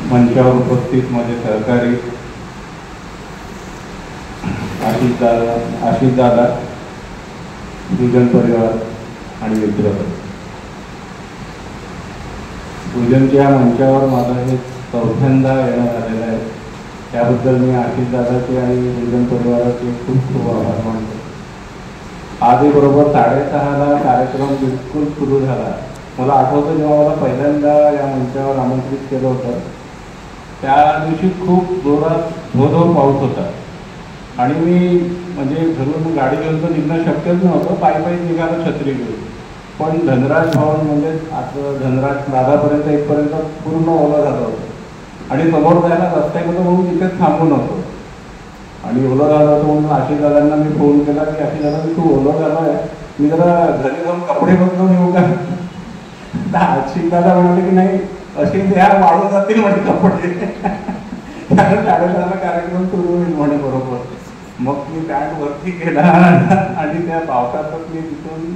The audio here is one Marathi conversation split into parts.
मंचावर उपस्थित माझे सहकारी आशिष दादा, भोजन परिवार आणि मित्र, भोजनच्या मंचावर माझं हे चौथ्यांदा येणं झालेलं आहे. त्याबद्दल मी आशिष दादाचे आणि भोजन परिवाराचे खूप खूप आभार मानतो. आधी बरोबर 6:30ला कार्यक्रम बिलकुल सुरू झाला. मला आठवतं जेव्हा मला पहिल्यांदा या मंचावर आमंत्रित केलं होतं त्या दिवशी खूप जोरात धो पाऊस होता आणि मी म्हणजे घरून गाडी घेऊन तर निघणं शक्यच नव्हतं. पायी निघालं छत्री घेऊन. पण धनराज भवन म्हणजे आता धनराज दादापर्यंत इथपर्यंत पूर्ण ओलं झालं होतं आणि समोर जायला रस्त्यामध्ये म्हणून तिथेच थांबून होतो आणि ओलं झालं होतं म्हणून आशिष दादांना मी फोन केला की आशिष दादा तू ओलं झालं आहे, मी जरा घरी जाऊन कपडे बदलून येऊ का? आशिष दादा म्हणाले की नाही अशी त्या वाढून जातील म्हणे कपडे, कारण 6:30ला कार्यक्रम सुरू होईल म्हणे बरोबर. मग मी पॅन्ट वरती केला आणि त्या पावसातच मी तिथून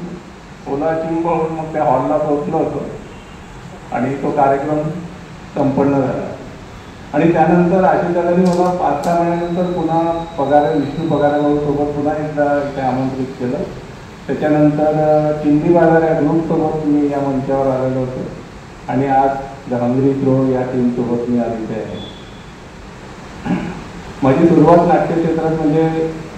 ओला चिंब होऊन मग त्या हॉलला पोहोचलो होतो आणि तो कार्यक्रम संपन्न झाला. आणि त्यानंतर आशिष दादांनी मला 5-6 महिन्यानंतर पुन्हा विष्णू पगारेसोबत पुन्हा एकदा इथे आमंत्रित केलं. त्याच्यानंतर चिंदी बाजार या ग्रुपसोबत मी या मंचावर आलेलो होतो आणि आज द हंग्री थ्रो या टीमसोबत मी आज इथे आहे. माझी सुरुवात नाट्यक्षेत्रात म्हणजे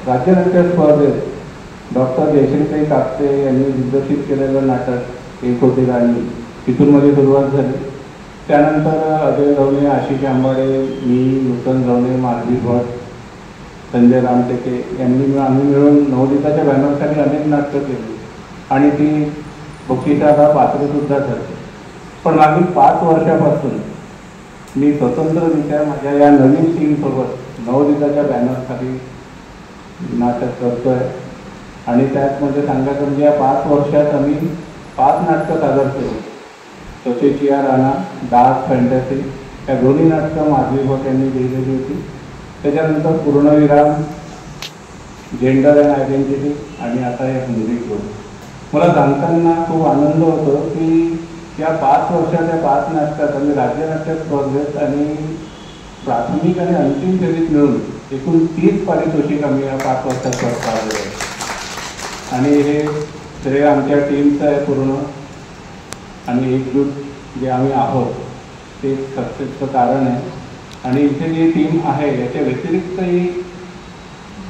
राज्यनाट्य स्पर्धेत डॉक्टर जयश्रीताई कापसे यांनी दिग्दर्शित केलेलं नाटक एक होती राणी, तिथून माझी सुरुवात झाली. त्यानंतर अजय झवणे, आशिष आंबाडे, मी, नूतन झवणे, माधवी भट, संजय रामटेके यांनी आम्ही मिळून नवोदिताच्या बॅनरखाली अनेक नाटकं केली आणि ती बक्षिसाला पात्रसुद्धा ठरली. पण मागील 5 वर्षापासून मी स्वतंत्ररित्या माझ्या या नवीन टीमसोबत नवोदिताच्या बॅनरखाली नाटक करतोय आणि त्यात म्हणजे सांगायचं म्हणजे या 5 वर्षात आम्ही 5 नाटकं सादर केली. त्वचेचिया राणा, डार्क फॅन्टसी या दोन्ही नाटकं माधवी भट यांनी लिहिलेली होती. त्याच्यानंतर पूर्णविराम, जेंडर अँड आयडेंटिटी आणि आता एक म्युझिक होतं. मला सांगताना खूप आनंद होतो की या 5 वर्षाच्या 5 नाटकात आम्ही राज्यनाट्य स्पर्धेत आणि प्राथमिक आणि अंतिम फेरीत मिळून एकूण 30 पारितोषिक आम्ही या 5 वर्षात पटकावले आहे. आणि हे श्रेय आमच्या टीमचं आहे पूर्ण आणि एकजूट जे आम्ही आहोत ते सक्सेसचं कारण आहे. आणि इथे जी टीम आहे याच्या व्यतिरिक्तही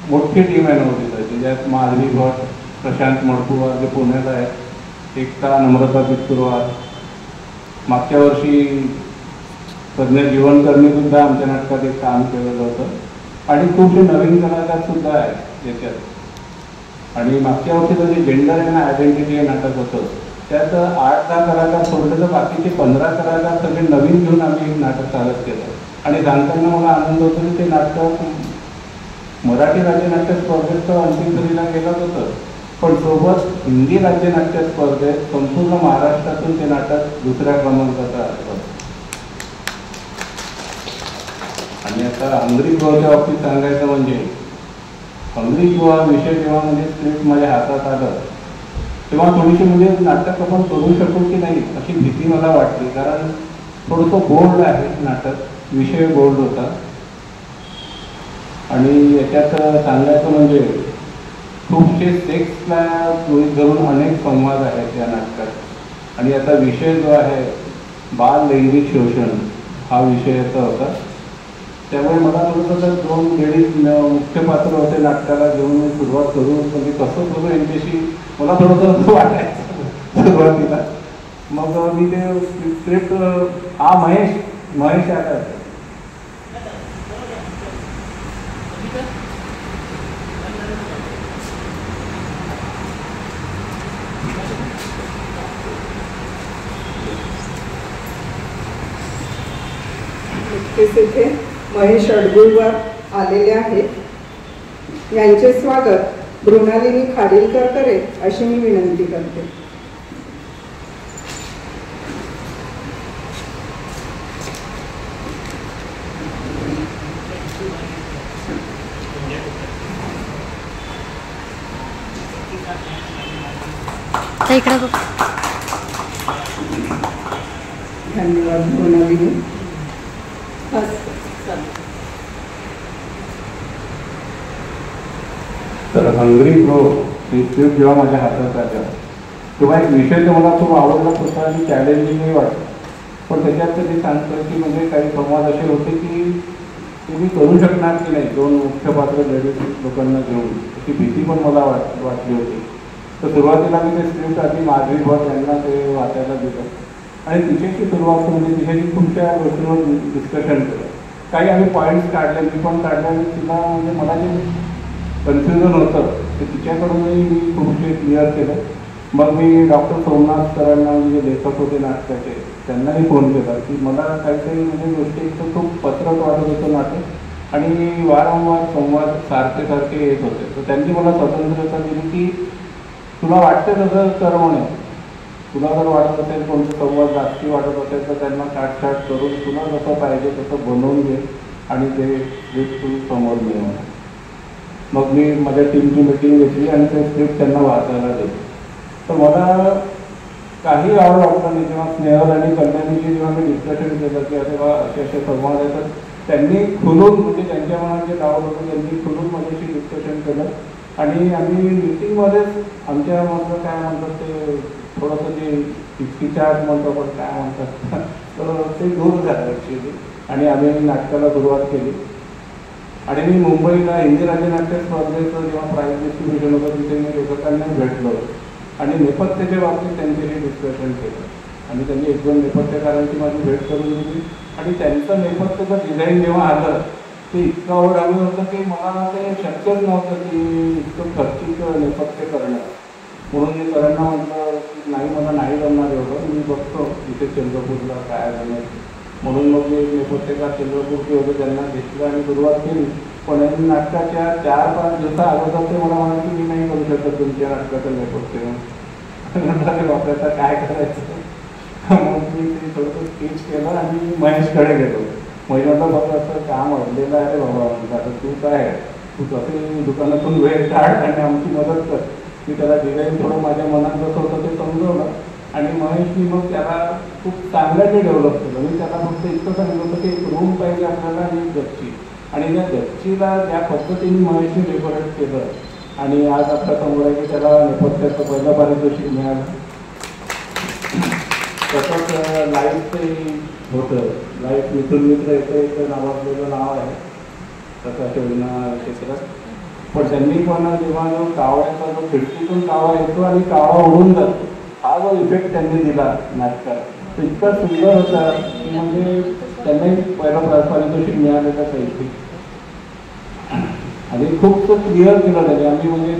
मोठी टीम आहे नवोदिताची, ज्यात माधवी भट, प्रशांत मडकुवार जे पुण्याला आहेत, एकता नम्रता पित्तुरवार, मागच्या वर्षी प्रज्ञा जीवनकर्णीसुद्धा आमच्या नाटकात एक काम केलेलं होतं आणि खूपसे नवीन कलाकारसुद्धा आहेत याच्यात. आणि मागच्या वर्षीचं जे जेंडर अँड आयडेंटिटी हे नाटक होतं त्यात 8-10 कलाकार सोडले तर बाकीचे 15 कलाकार सगळे नवीन घेऊन आम्ही एक नाटक सादर केलं. आणि सांगताना मला आनंद होतो की ते नाटक मराठी राज्यनाट्य स्पर्धेत तर अंतिम फेरीला गेलंच होतं, पण सोबत हिंदी राज्यनाट्य स्पर्धेत संपूर्ण महाराष्ट्रातून ते नाटक 2ऱ्या क्रमांकाचं असतं. आणि आता हंग्री थ्रोच्या बाबतीत सांगायचं म्हणजे हंग्री थ्रो हा विषय जेव्हा म्हणजे स्क्रिप्ट माझ्या हातात आलं तेव्हा थोडीशी म्हणजे नाटक आपण करू शकू की नाही अशी भीती मला वाटली, कारण थोडंसं बोल्ड आहे नाटक, विषय बोल्ड होता. आणि याच्यात सांगायचं म्हणजे खूपसे सेक्सला गृहीत धरून अनेक संवाद आहेत या नाटकात. आणि याचा विषय जो आहे बाल लैंगिक शोषण हा विषय याचा होता. त्यामुळे मला थोडंसं 2 लेडीज मुख्य पात्र होते नाटकाला घेऊन मी सुरुवात करू म्हणजे कसं करू यांच्याशी मला थोडंसं वाटायचं सुरुवातीला. मग मी ते स्क्रिप्ट महेश आला इथे महेश अडगुळवार आलेले आहेत. यांचे स्वागत मृणालिनी खाडीलकर करेल अशी मी विनंती करते. धन्यवाद Mrinalini. Hungry bro he script जेव्हा माझ्या हातात आल्या तेव्हा एक विषय तर मला खूप आवडलाच होता आणि चॅलेंजिंगही वाटतं. पण त्याच्यात ते सांगतं की म्हणजे काही संवाद असे होते की ते मी करू शकणार की नाही, दोन मुख्य पात्र लेडीज लोकांना घेऊन ती भीती पण मला वाटली होती. तर सुरुवातीला मी ते स्क्रिप्ट आधी माधवी भट यांना ते वाचायला दिलं आणि तिच्याशी सुरुवात म्हणजे तिच्याशी तुमच्या गोष्टींवर डिस्कशन केलं. काही आम्ही पॉईंट्स काढले, मी पण काढले आणि तिला म्हणजे मला जे कन्फ्युजन होतं ते तिच्याकडूनही मी खूपसे क्लिअर केलं. मग मी डॉक्टर सोमनाथ सरांना म्हणजे लेखक होते नाटकाचे त्यांनाही फोन केला की मला काही म्हणजे गोष्टी खूप पत्रक वाटत होतं नाटक आणि वारंवार संवाद सारखे येत होते. तर त्यांनी मला स्वतंत्रता दिली की तुला वाटतं तसं कर म्हणे, तुला जर वाटत असेल कोणतं संवाद जास्ती वाटत असेल तर त्यांना काटछाट करून तुला जसं पाहिजे तसं बनवून घे आणि ते स्क्रिप्ट तू समोर मिळव. मग मी माझ्या टीमची मीटिंग घेतली आणि ते स्क्रिप्ट त्यांना वाचायला दिलं. तर मला काही आवड वाटलं नाही जेव्हा स्नेहल आणि कल्याणीची जेव्हा मी डिस्कशन केलं की अरे बा असे संवाद आहे तर त्यांनी खुलून म्हणजे त्यांच्या मनात जे डाऊट होतं त्यांनी खुलून माझ्याशी डिस्कशन केलं आणि आम्ही मीटिंगमध्येच आमच्या मधलं काय म्हणतात ते थोडंसं जे हिचकिचाट म्हणतो आपण काय म्हणतात तर ते दूर झालं ॲक्च्युली आणि आम्ही नाटकाला सुरुवात केली. आणि मी मुंबईला हिंदी राज्य नाट्य स्पर्धेचं जेव्हा प्राईज डिस्ट्रीब्युशन होतं तिथे मी लेखकांना भेटलो आणि नेपथ्याच्या बाबतीत त्यांच्याशी डिस्कशन केलं आणि त्यांनी एक दोन नेपथ्यकारांची माझी भेट करून दिली आणि त्यांचं नेपथ्याचं डिझाईन जेव्हा आलं ते इतकं आवडलं होतं की मला ते शक्यच नव्हतं की इतकं खर्चिक नेपथ्य करणं. म्हणून मी सरांना म्हटलं की नाही मला नाही जमणार एवढं, मी बघतो इथे चंद्रपूरला काय झालं. म्हणून मग मी नेपथ्यकार चंद्रपूरचे होते त्यांना घेतलं आणि सुरुवात केली. पण नाटकाच्या 4-5 दिवसा अगोदर ते मला म्हणाले की मी नाही करू शकत तुमच्या नाटकाचं नेपथ्य. म्हटलं वापरायचं काय करायचं. मग मी ते थोडंसं स्केच केलं आणि महेशकडे गेलो. महिन्याचा बाबा असं काम अडलेलं आहे बाबा म्हणतात तू काय तू कसे दुकानातून वेळ काढ आणि आमची मदत कर. मी त्याला डिझाईन थोडं माझ्या मनात जसं होतं ते समजवलं आणि महेशनी मग त्याला खूप चांगलं ते डेव्हलप केलं. मी त्याला फक्त इतकं सांगितलं होतं की एक रूम पाहिजे आपल्याला आणि एक गच्ची आणि त्या गच्चीला ज्या पद्धतीने महेशने डेकोरेट केलं आणि आज आपल्या समोर आहे की त्याला नेपथ्याचं पहिलं पारितोषिक मिळालं. तसंच लाईफचंही होतं. लाईफ मिथून मित्र एक नावाजलेलं नाव आहे प्रकाश योजना क्षेत्रात. पण त्यांनी पण जेव्हा जो कावळ्याचा जो खिडकीतून कावळा येतो आणि कावळा उडून जातो हा जो इफेक्ट त्यांनी दिला नाटकात तो इतका सुंदर होता की म्हणजे त्यांनाही पहिलं पारितोषिक मिळालेलं पैकी आणि खूप क्लिअर केलं त्याने. आम्ही म्हणजे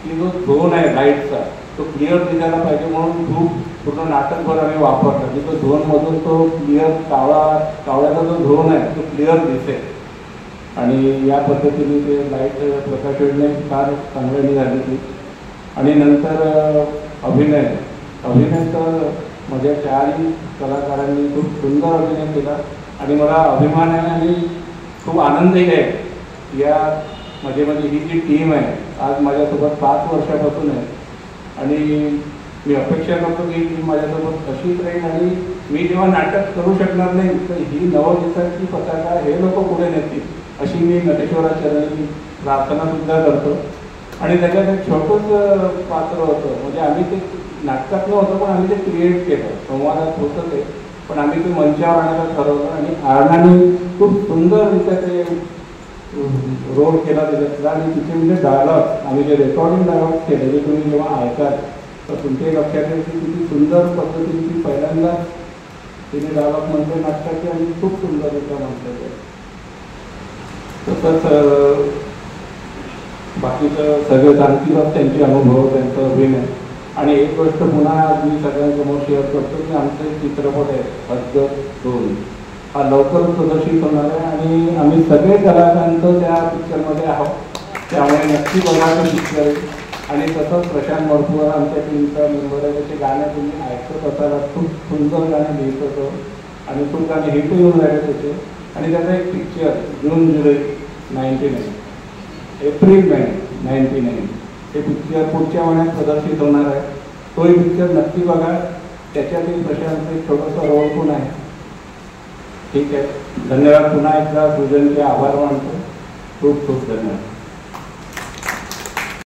की जो झोन आहे लाईटचा तो क्लिअर दिसायला पाहिजे म्हणून खूप पूर्ण नाटकभर आम्ही वापरतो की तो झोनमधून तो क्लिअर कावळ्याचा जो झोन आहे तो क्लिअर दिसेल आणि या पद्धतीने ते लाईट प्रकाश योजना फार चांगली झाली ती. आणि नंतर अभिनय तर माझ्या 4 कलाकारांनी खूप सुंदर अभिनय केला आणि मला अभिमान आहे आणि खूप आनंदही आहे. या माझी ही जी टीम आहे आज माझ्यासोबत 5 वर्षापासून आहे आणि मी अपेक्षा करतो की ही टीम माझ्यासोबत अशीच राहील आणि मी जेव्हा नाटक करू शकणार नाही तर ही नवदिवसाची पताका हे लोक पुढे नेतील अशी मी नटेश्वराचरणी प्रार्थनासुद्धा करतो. आणि त्याच्यात एक छोटंसं पात्र होतं म्हणजे आम्ही ते नाटकातलं होतं पण आम्ही ते क्रिएट केलं संवादात होतं ते पण आम्ही ते मंचावर आणायला ठरवलं आणि आरणाने खूप सुंदररित्या ते रोल केला त्याच्यातला आणि तिथे म्हणजे डायलॉग आम्ही जे रेकॉर्डिंग डायलॉग केले जे तुम्ही जेव्हा ऐकाल तर तुमच्याही लक्षात येईल की किती सुंदर पद्धतीने पहिल्यांदा तिने डायलॉग म्हणते नाटकाचे आणि खूप सुंदररित्या म्हटलं ते. तसंच बाकीचं सगळं सांगतीलच त्यांचे अनुभव त्यांचं अभिनय. आणि एक गोष्ट पुन्हा मी सगळ्यांसमोर शेअर करतो की आमचं एक चित्रपट आहे हद्द 2 हा लवकरच प्रदर्शित होणार आहे आणि आम्ही सगळे कलाकारांचं त्या पिक्चरमध्ये आहोत त्यामुळे नक्की बघायचं पिक्चर. आणि तसंच प्रशांत मरकुवर आमच्या टीमचा मेंबर आहे त्याचे गाणे तुम्ही ऐकत असाल खूप सुंदर गाणे लिहित होतो आणि खूप गाणे हिट येऊन राहिले त्याचे. आणि त्याचा एक पिक्चर जून-जुलै 99 एप्रिल 99 हे पिक्चर पुढच्या महिन्यात प्रदर्शित होणार आहे. तोही पिक्चर नक्की बघा. त्याच्यातील प्रशांतचं एक छोटंसं रोल पण आहे. ठीक आहे धन्यवाद. पुन्हा एकदा सृजनचे आभार मानतो. खूप खूप धन्यवाद.